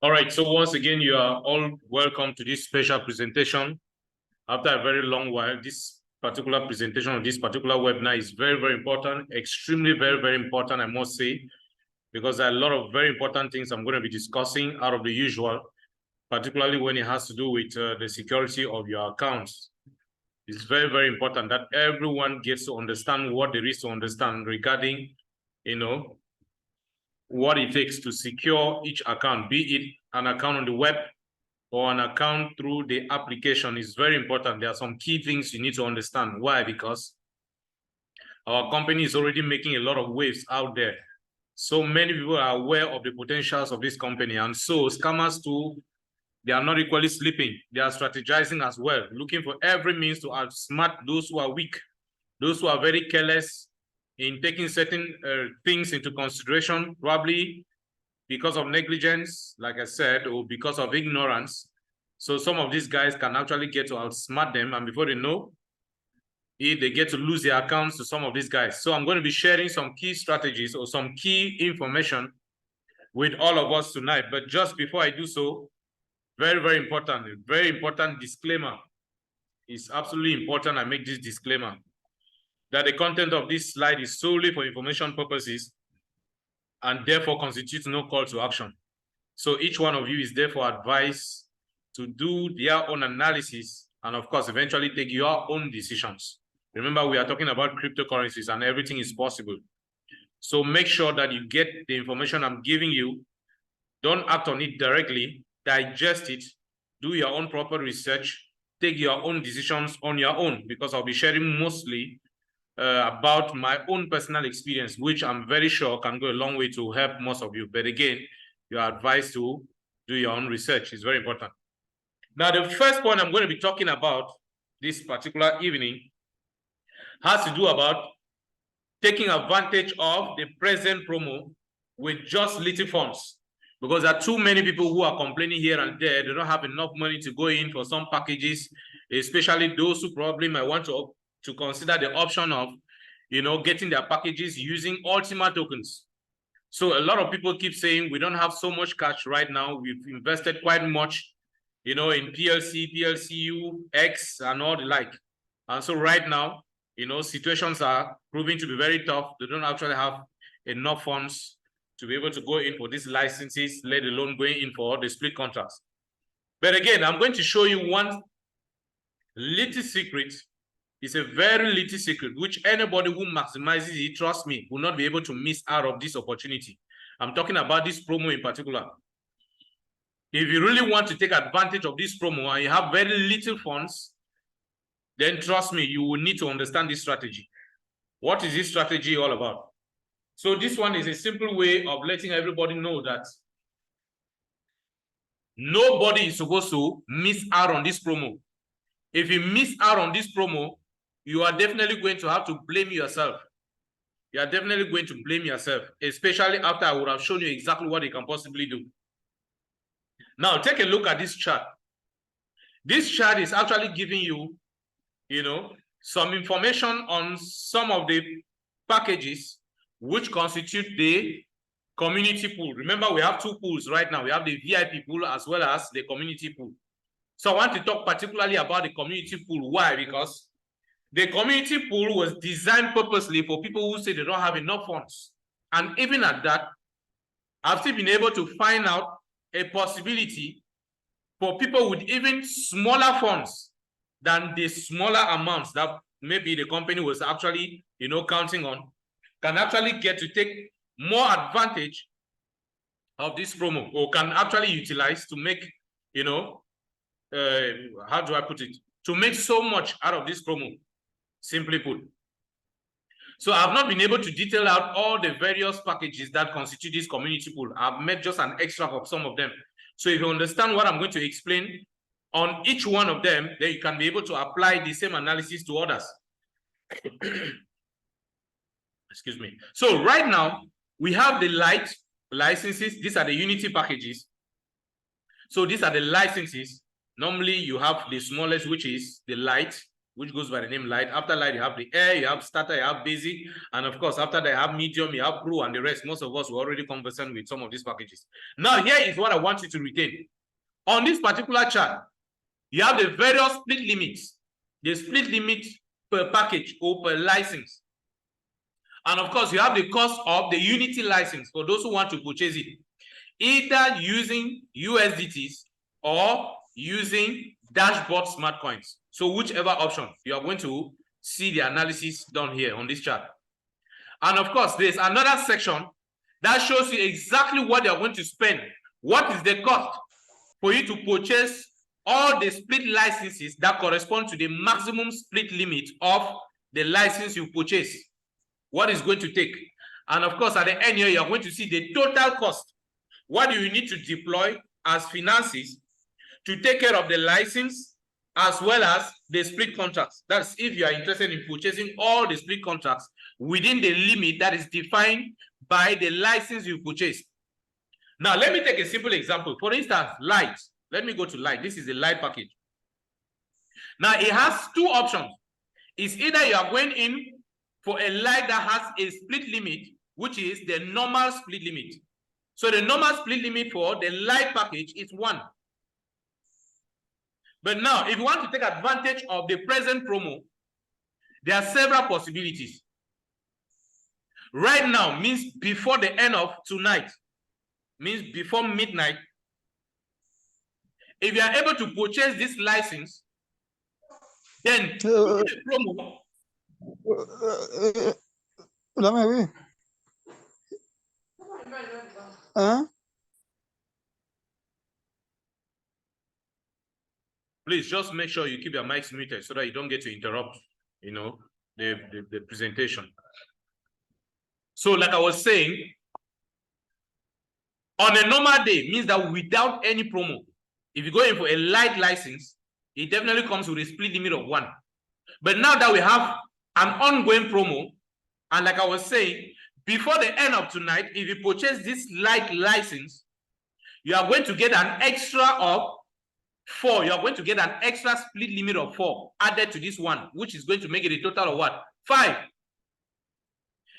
All right, so once again, you are all welcome to this special presentation. After a very long while, this particular presentation of this particular webinar is very, very important, extremely very important, I must say, because there are a lot of very important things I'm going to be discussing out of the usual, particularly when it has to do with the security of your accounts. It's very, very important that everyone gets to understand what there is to understand regarding, what it takes to secure each account, be it an account on the web or an account through the application. Is very important. There are some key things you need to understand. Why? Because our company is already making a lot of waves out there. So many people are aware of the potentials of this company. And so scammers too, they are not equally sleeping. They are strategizing as well, looking for every means to outsmart those who are weak, those who are very careless in taking certain things into consideration, probably because of negligence, like I said, or because of ignorance. So some of these guys can actually get to outsmart them, and before they know, they get to lose their accounts to some of these guys. So I'm going to be sharing some key strategies or some key information with all of us tonight. But just before I do so, very important disclaimer. It's absolutely important I make this disclaimer that the content of this slide is solely for information purposes and therefore constitutes no call to action. So each one of you is therefore advised to do their own analysis and of course, eventually take your own decisions. Remember, we are talking about cryptocurrencies and everything is possible. So make sure that you get the information I'm giving you. Don't act on it directly, digest it, do your own proper research, take your own decisions on your own, because I'll be sharing mostly about my own personal experience, which I'm very sure can go a long way to help most of you. But again, you are advised to do your own research. It's very important. Now, the first point I'm going to be talking about this particular evening has to do about taking advantage of the present promo with just little funds. Because there are too many people who are complaining here and there. They don't have enough money to go in for some packages, especially those who probably might want to consider the option of, getting their packages using ULTIMA tokens. So a lot of people keep saying we don't have so much cash right now. We've invested quite much, in PLC, PLCU, X, and all the like. And so right now, situations are proving to be very tough. They don't actually have enough funds to be able to go in for these licenses, let alone going in for the split contracts. But again, I'm going to show you one little secret. It's a very little secret, which anybody who maximizes it, trust me, will not be able to miss out of this opportunity. I'm talking about this promo in particular. If you really want to take advantage of this promo and you have very little funds, then trust me, you will need to understand this strategy. What is this strategy all about? So this one is a simple way of letting everybody know that nobody is supposed to miss out on this promo. If you miss out on this promo, you are definitely going to have to blame yourself. You are definitely going to blame yourself, especially after I would have shown you exactly what you can possibly do. Now, take a look at this chart. This chart is actually giving you, some information on some of the packages which constitute the community pool. Remember, we have two pools right now. We have the VIP pool as well as the community pool. So I want to talk particularly about the community pool. Why? Because the community pool was designed purposely for people who say they don't have enough funds. And even at that, I've still been able to find out a possibility for people with even smaller funds than the smaller amounts that maybe the company was actually, counting on, can actually get to take more advantage of this promo, or can actually utilize to make, how do I put it? To make so much out of this promo, simply put. So I've not been able to detail out all the various packages that constitute this community pool. I've made just an extract of some of them. So if you understand what I'm going to explain on each one of them, then you can be able to apply the same analysis to others. Excuse me. So right now, we have the light licenses. These are the Unity packages. So these are the licenses. Normally, you have the smallest, which is the light, which goes by the name light. After light, you have the air, you have starter, you have basic, and of course, after that, you have medium, you have pro, and the rest. Most of us were already conversant with some of these packages. Now, here is what I want you to retain. On this particular chart, you have the various split limits. The split limit per package or per license. And of course, you have the cost of the Unity license for those who want to purchase it, either using USDTs or using dashboard smart coins. So whichever option, you are going to see the analysis done here on this chart. And of course, there's another section that shows you exactly what you're going to spend. What is the cost for you to purchase all the split licenses that correspond to the maximum split limit of the license you purchase? What is going to take? And of course, at the end here, you're going to see the total cost. What do you need to deploy as finances to take care of the license as well as the split contracts? That's if you are interested in purchasing all the split contracts within the limit that is defined by the license you purchased. Now, let me take a simple example. For instance, light. Let me go to light. This is the light package. Now, it has two options. It's either you are going in for a light that has a split limit, which is the normal split limit. So the normal split limit for the light package is 1. But now, if you want to take advantage of the present promo, there are several possibilities. Right now means before the end of tonight, means before midnight. If you are able to purchase this license, then the promo. Please just make sure you keep your mics muted so that you don't get to interrupt, you know, the presentation. So like I was saying, on a normal day means that without any promo, if you go in for a light license, it definitely comes with a split limit of 1. But now that we have an ongoing promo, and like I was saying, before the end of tonight, if you purchase this light license, you are going to get an extra of 4. You are going to get an extra split limit of 4 added to this one, which is going to make it a total of what? 5.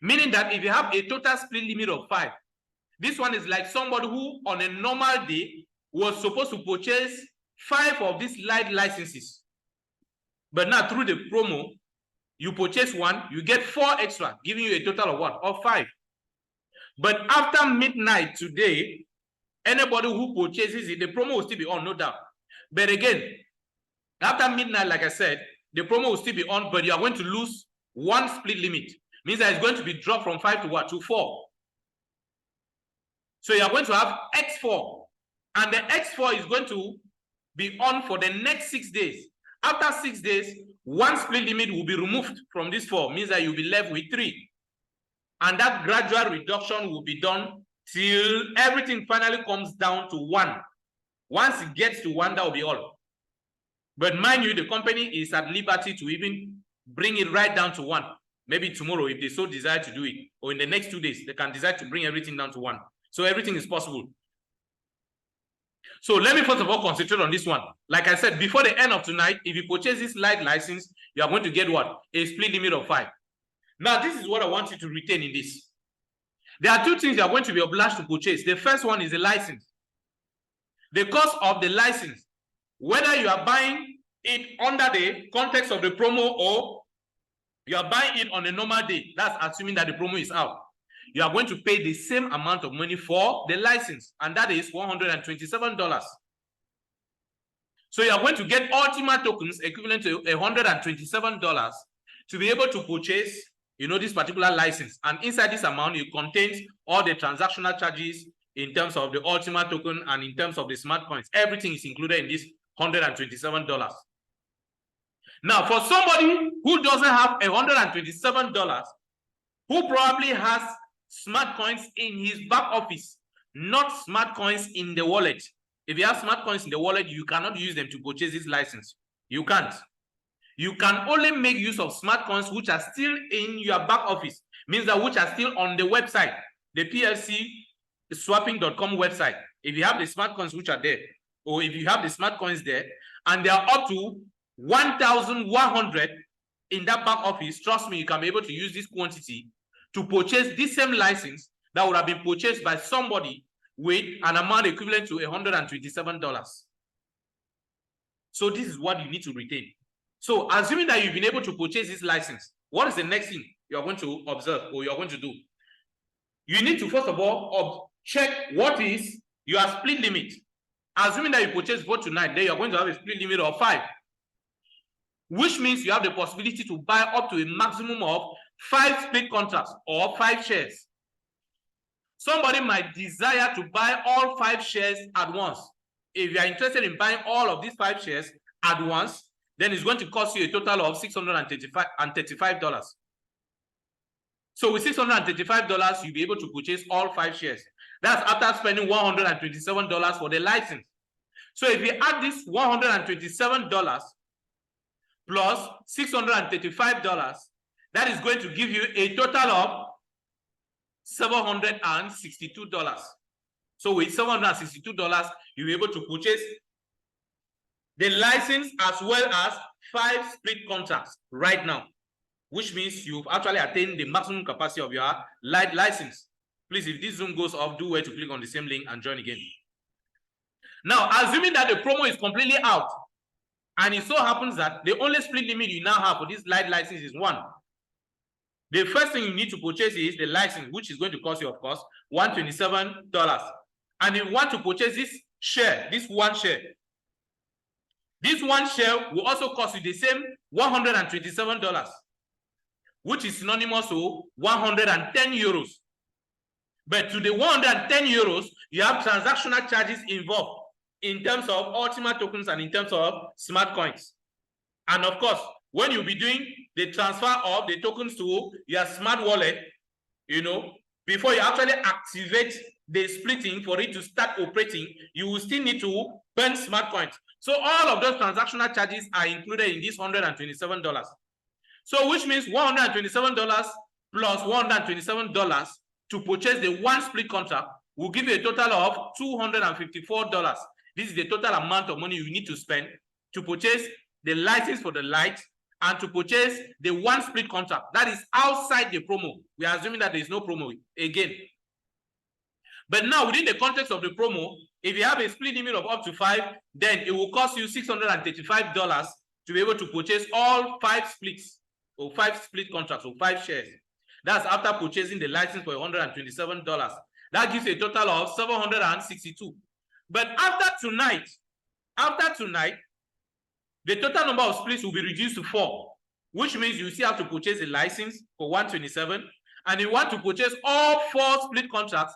Meaning that if you have a total split limit of 5, this one is like somebody who on a normal day was supposed to purchase 5 of these light licenses. But now through the promo, you purchase 1, you get 4 extra, giving you a total of what? Of 5. But after midnight today, anybody who purchases it, the promo will still be on, no doubt. But again, after midnight, like I said, the promo will still be on, but you are going to lose 1 split limit. Means that it's going to be dropped from 5 to what? To 4. So you are going to have X4. And the X4 is going to be on for the next 6 days. After 6 days, 1 split limit will be removed from this 4. Means that you'll be left with 3. And that gradual reduction will be done till everything finally comes down to 1. Once it gets to 1, that will be all. But mind you, the company is at liberty to even bring it right down to 1. Maybe tomorrow, if they so desire to do it, or in the next 2 days, they can decide to bring everything down to 1. So everything is possible. So let me first of all concentrate on this one. Like I said, before the end of tonight, if you purchase this light license, you are going to get what? A split limit of 5. Now, this is what I want you to retain in this. There are 2 things you are going to be obliged to purchase. The first one is the license. The cost of the license, whether you are buying it under the context of the promo or you are buying it on a normal day, that's assuming that the promo is out, you are going to pay the same amount of money for the license, and that is $127. So you are going to get ULTIMA tokens equivalent to $127 to be able to purchase, you know, this particular license. And inside this amount, it contains all the transactional charges in terms of the ULTIMA token and in terms of the smart coins. Everything is included in this $127. Now, for somebody who doesn't have $127, who probably has smart coins in his back office, not smart coins in the wallet. If you have smart coins in the wallet, you cannot use them to purchase this license. You can't. You can only make use of smart coins which are still in your back office, means that which are still on the website, the PLC swapping.com website. If you have the smart coins which are there, or if you have the smart coins there, and they are up to 1,100 in that back office, trust me, you can be able to use this quantity to purchase this same license that would have been purchased by somebody with an amount equivalent to $127. So this is what you need to retain. So assuming that you've been able to purchase this license, what is the next thing you're going to observe or you're going to do? You need to first of all check what is your split limit. Assuming that you purchase both tonight, then you're going to have a split limit of 5, which means you have the possibility to buy up to a maximum of 5 split contracts or 5 shares. Somebody might desire to buy all 5 shares at once. If you are interested in buying all of these 5 shares at once, then it's going to cost you a total of $635. So with $635, you'll be able to purchase all 5 shares. That's after spending $127 for the license. So if you add this $127 plus $635, that is going to give you a total of $762. So with $762, you'll be able to purchase the license as well as 5 split contracts right now, which means you've actually attained the maximum capacity of your light license. Please, if this Zoom goes off, do well to click on the same link and join again. Now, assuming that the promo is completely out, and it so happens that the only split limit you now have for this light license is 1. The first thing you need to purchase is the license, which is going to cost you, of course, $127. And if you want to purchase this share, this one share, this one share will also cost you the same $127, which is synonymous to 110 euros. But to the 110 euros, you have transactional charges involved in terms of Ultima tokens and in terms of smart coins. And of course, when you'll be doing the transfer of the tokens to your smart wallet, before you actually activate the splitting for it to start operating, you will still need to burn smart coins. So all of those transactional charges are included in this $127. So which means $127 plus $127 to purchase the one split contract will give you a total of $254. This is the total amount of money you need to spend to purchase the license for the light and to purchase the one split contract. That is outside the promo. We are assuming that there is no promo again. But now within the context of the promo, if you have a split limit of up to 5, then it will cost you $635 to be able to purchase all 5 splits or 5 split contracts or 5 shares. That's after purchasing the license for $127. That gives a total of $762. But after tonight, the total number of splits will be reduced to 4, which means you still have to purchase a license for $127. And you want to purchase all 4 split contracts,